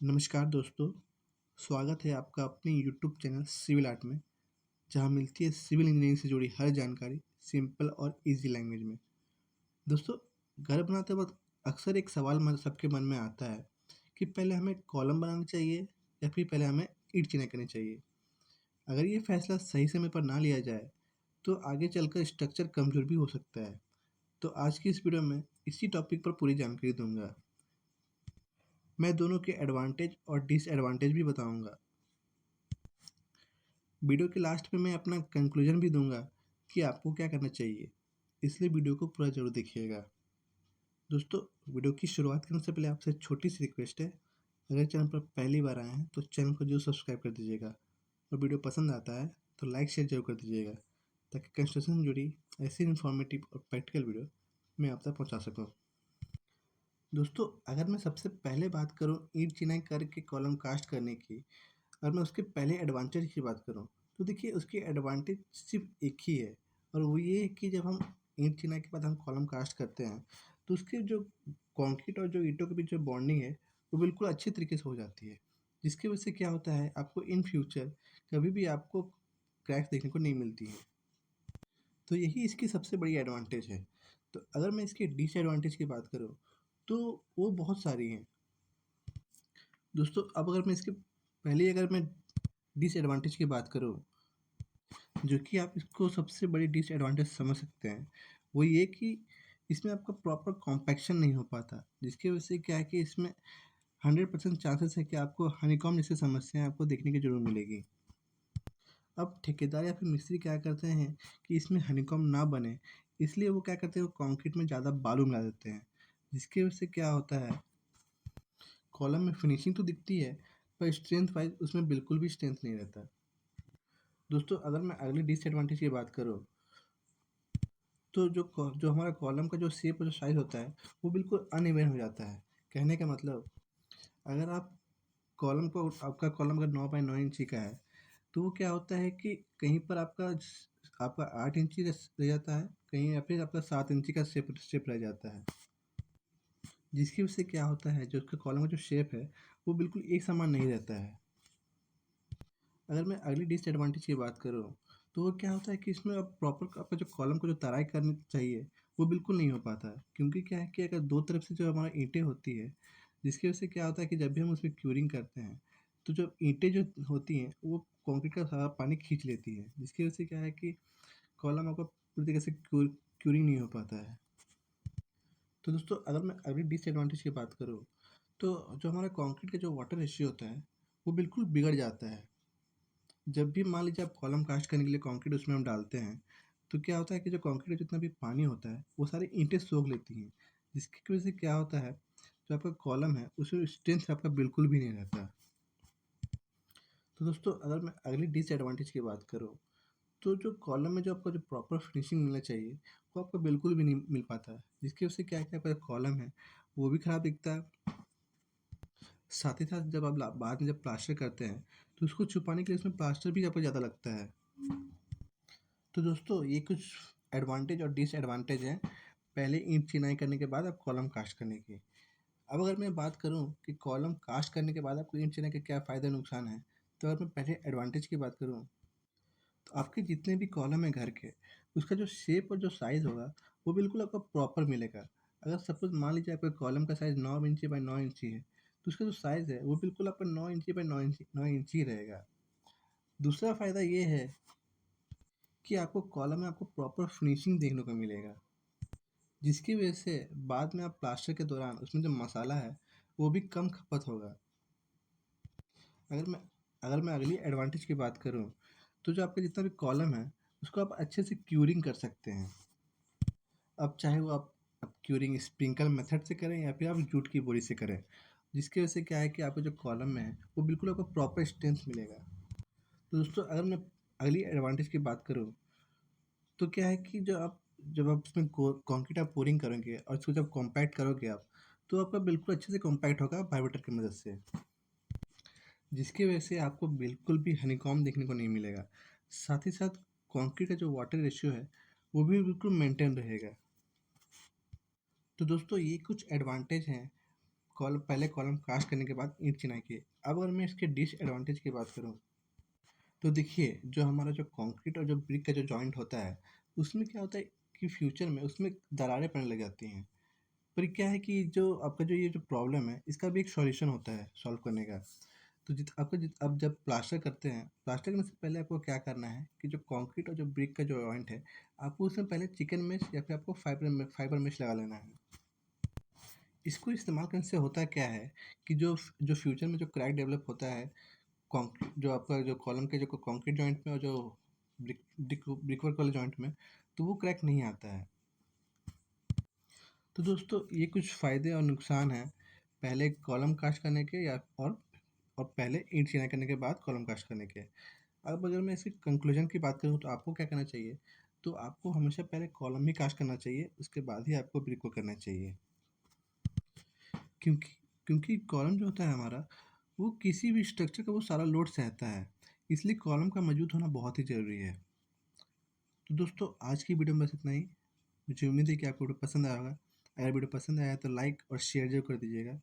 नमस्कार दोस्तों, स्वागत है आपका अपने यूट्यूब चैनल सिविल आर्ट में, जहां मिलती है सिविल इंजीनियरिंग से जुड़ी हर जानकारी सिंपल और इजी लैंग्वेज में। दोस्तों, घर बनाते वक्त अक्सर एक सवाल सबके मन में आता है कि पहले हमें कॉलम बनाना चाहिए या फिर पहले हमें ईंट चिनाई करनी चाहिए। अगर ये फैसला सही समय पर ना लिया जाए, तो आगे चलकर स्ट्रक्चर कमज़ोर भी हो सकता है। तो आज की इस वीडियो में इसी टॉपिक पर पूरी जानकारी दूंगा। मैं दोनों के एडवांटेज और डिसएडवांटेज भी बताऊंगा। वीडियो के लास्ट में मैं अपना कंक्लूजन भी दूंगा कि आपको क्या करना चाहिए, इसलिए वीडियो को पूरा जरूर देखिएगा। दोस्तों, वीडियो की शुरुआत करने से पहले आपसे छोटी सी रिक्वेस्ट है, अगर चैनल पर पहली बार आए हैं तो चैनल को जरूर सब्सक्राइब कर दीजिएगा और वीडियो पसंद आता है तो लाइक शेयर जरूर कर दीजिएगा, ताकि कंस्ट्रक्शन से जुड़ी ऐसी इन्फॉर्मेटिव और प्रैक्टिकल वीडियो मैं आप तक पहुँचा सकूँ। दोस्तों, अगर मैं सबसे पहले बात करूँ ईंट चिनाई करके कॉलम कास्ट करने की, और मैं उसके पहले एडवांटेज की बात करूँ, तो देखिए उसकी एडवांटेज सिर्फ एक ही है, और वो ये है कि जब हम ईंट चिनाई के बाद हम कॉलम कास्ट करते हैं, तो उसके जो कंक्रीट और जो ईंटों के बीच जो बॉन्डिंग है, वो बिल्कुल अच्छी तरीके से हो जाती है। जिसकी वजह से क्या होता है, आपको इन फ्यूचर कभी भी आपको क्रैक्स देखने को नहीं मिलती है। तो यही इसकी सबसे बड़ी एडवांटेज है। तो अगर मैं इसके डिसएडवांटेज की बात करूँ, तो वो बहुत सारी हैं। दोस्तों, अब अगर मैं इसके पहले अगर मैं डिसएडवांटेज की बात करूँ, जो कि आप इसको सबसे बड़ी डिसएडवांटेज समझ सकते हैं, वो ये कि इसमें आपका प्रॉपर कॉम्पैक्शन नहीं हो पाता, जिसकी वजह से क्या है कि इसमें 100% चांसेस है कि आपको हनीकॉम्ब जैसी समस्याएँ आपको देखने की ज़रूर मिलेगी। अब ठेकेदार या फिर मिस्त्री क्या करते हैं कि इसमें हनीकॉम्ब ना बने, इसलिए वो क्या करते हैं, वो कंक्रीट में ज़्यादा बालू मिला देते हैं, जिसकी वजह से क्या होता है, कॉलम में फिनिशिंग तो दिखती है, पर स्ट्रेंथ वाइज़ उसमें बिल्कुल भी स्ट्रेंथ नहीं रहता। दोस्तों, अगर मैं अगली डिसएडवांटेज की बात करूँ, तो जो हमारा कॉलम का जो शेप और जो साइज़ होता है, वो बिल्कुल अनइवन हो जाता है। कहने का मतलब, अगर आप कॉलम को आपका कॉलम अगर 9 बाई 9 इंची का है, तो वो क्या होता है कि कहीं पर आपका 8 इंची रह जाता है, कहीं या फिर आपका 7 इंची का शेप शेप रह जाता है। जिसकी वजह से क्या होता है, जो उसका कॉलम का जो शेप है, वो बिल्कुल एक समान नहीं रहता है। अगर मैं अगली डिसएडवांटेज की बात करूँ, तो वो क्या होता है कि इसमें अब प्रॉपर आपका जो कॉलम को जो तराई करनी चाहिए, वो बिल्कुल नहीं हो पाता है। क्योंकि क्या है कि अगर 2 तरफ से जो हमारा ईंटें होती है, जिसकी वजह से क्या होता है कि जब भी हम उसमें क्यूरिंग करते हैं, तो जो ईंटें जो होती हैं, वो कंक्रीट का सारा पानी खींच लेती हैं। जिसकी वजह से क्या है कि कॉलम आपका पूरी तरीके से क्यूरिंग नहीं हो पाता है। तो दोस्तों, अगर मैं अगली डिसएडवांटेज की बात करूँ, तो जो हमारा कंक्रीट का जो वाटर रेशियो होता है, वो बिल्कुल बिगड़ जाता है। जब भी मान लीजिए आप कॉलम कास्ट करने के लिए कंक्रीट उसमें हम डालते हैं, तो क्या होता है कि जो कंक्रीट में जितना भी पानी होता है, वो सारी ईंटें सोख लेती हैं। जिसकी वजह से क्या होता है, जो आपका कॉलम है, उसमें स्ट्रेंथ आपका बिल्कुल भी नहीं रहता। तो दोस्तों, अगर मैं अगली डिसएडवांटेज की बात करूँ, तो जो कॉलम में जो आपको जो प्रॉपर फिनिशिंग मिलना चाहिए, वो आपको बिल्कुल भी नहीं मिल पाता है। जिसकी वजह से क्या है कि आपका कॉलम है, वो भी खराब दिखता है। साथ ही साथ जब आप बाद में जब प्लास्टर करते हैं, तो उसको छुपाने के लिए उसमें प्लास्टर भी आपको ज़्यादा लगता है। तो दोस्तों, ये कुछ एडवांटेज और डिसएडवांटेज हैं पहले ईंट चिनाई करने के बाद आप कॉलम कास्ट करने की। अब अगर मैं बात करूं कि कॉलम कास्ट करने के बाद आपको ईंट चिनाई के क्या फ़ायदे नुकसान हैं, तो अगर मैं पहले एडवांटेज की बात करूं, तो आपके जितने भी कॉलम है घर के, उसका जो शेप और जो साइज़ होगा, वो बिल्कुल आपको प्रॉपर मिलेगा। अगर सपोज़ मान लीजिए आपके कॉलम का साइज़ 9 इंची बाई 9 इंची है, तो उसका जो साइज़ है, वो बिल्कुल आपका 9 इंची बाई 9 इंची रहेगा। दूसरा फ़ायदा ये है कि आपको कॉलम में आपको प्रॉपर फिनिशिंग देखने को मिलेगा, जिसकी वजह से बाद में आप प्लास्टर के दौरान उसमें जो मसाला है, वो भी कम खपत होगा। अगर मैं अगर मैं अगली एडवांटेज की बात करूँ, तो जो आपका जितना भी कॉलम है, उसको आप अच्छे से क्यूरिंग कर सकते हैं। अब चाहे वो आप क्यूरिंग स्प्रिंकल मेथड से करें या फिर आप जूट की बोरी से करें, जिसकी वजह से क्या है कि आपका जो कॉलम में है, वो बिल्कुल आपको प्रॉपर स्ट्रेंथ मिलेगा। तो दोस्तों, अगर मैं अगली एडवांटेज की बात करूँ, तो क्या है कि जब आप उसमें कंक्रीट आप पोरिंग करोगे और उसको जब कॉम्पैक्ट करोगे आप, तो आपका बिल्कुल अच्छे से कॉम्पैक्ट होगा वाइब्रेटर की मदद से, जिसकी वजह से आपको बिल्कुल भी हनीकॉम्ब देखने को नहीं मिलेगा। साथ ही साथ कंक्रीट का जो वाटर रेशियो है, वो भी बिल्कुल मेंटेन रहेगा। तो दोस्तों, ये कुछ एडवांटेज हैं पहले कॉलम कास्ट करने के बाद ईंट चिनाई किए। अब अगर मैं इसके डिसएडवांटेज की बात करूँ, तो देखिए जो हमारा जो कंक्रीट और जो ब्रिक का जो जॉइंट होता है, उसमें क्या होता है कि फ्यूचर में उसमें दरारें पड़ने लग जाती हैं। पर क्या है कि जो आपका जो ये जो प्रॉब्लम है, इसका भी एक सॉल्यूशन होता है सॉल्व करने का। तो अब जब प्लास्टर करते हैं, प्लास्टर करने से पहले आपको क्या करना है कि जो कंक्रीट और जो ब्रिक का जो जॉइंट है, आपको उसमें पहले चिकन मेश या फिर आपको फाइबर मेश लगा लेना है। इसको इस्तेमाल करने से होता क्या है कि जो फ्यूचर में जो क्रैक डेवलप होता है, कॉन्क्रीट जो आपका जो कॉलम के जो कंक्रीट जॉइंट में और जो ब्रिकवर्क वाले जॉइंट में, तो वो क्रैक नहीं आता है। तो दोस्तों ये कुछ फ़ायदे और नुकसान हैं पहले कॉलम कास्ट करने के या और पहले ईंट चिनाई करने के बाद कॉलम कास्ट करने के। अब अगर मैं इसकी कंक्लूजन की बात करूँ तो आपको क्या करना चाहिए, तो आपको हमेशा पहले कॉलम ही कास्ट करना चाहिए, उसके बाद ही आपको ब्रिक को करना चाहिए। क्योंकि क्योंकि कॉलम जो होता है हमारा, वो किसी भी स्ट्रक्चर का वो सारा लोड सहता है, इसलिए कॉलम का मौजूद होना बहुत ही ज़रूरी है। तो दोस्तों आज की वीडियो में बस इतना ही। मुझे उम्मीद है कि आपको वीडियो पसंद आया होगा। अगर वीडियो पसंद आया तो लाइक और शेयर जरूर कर दीजिएगा।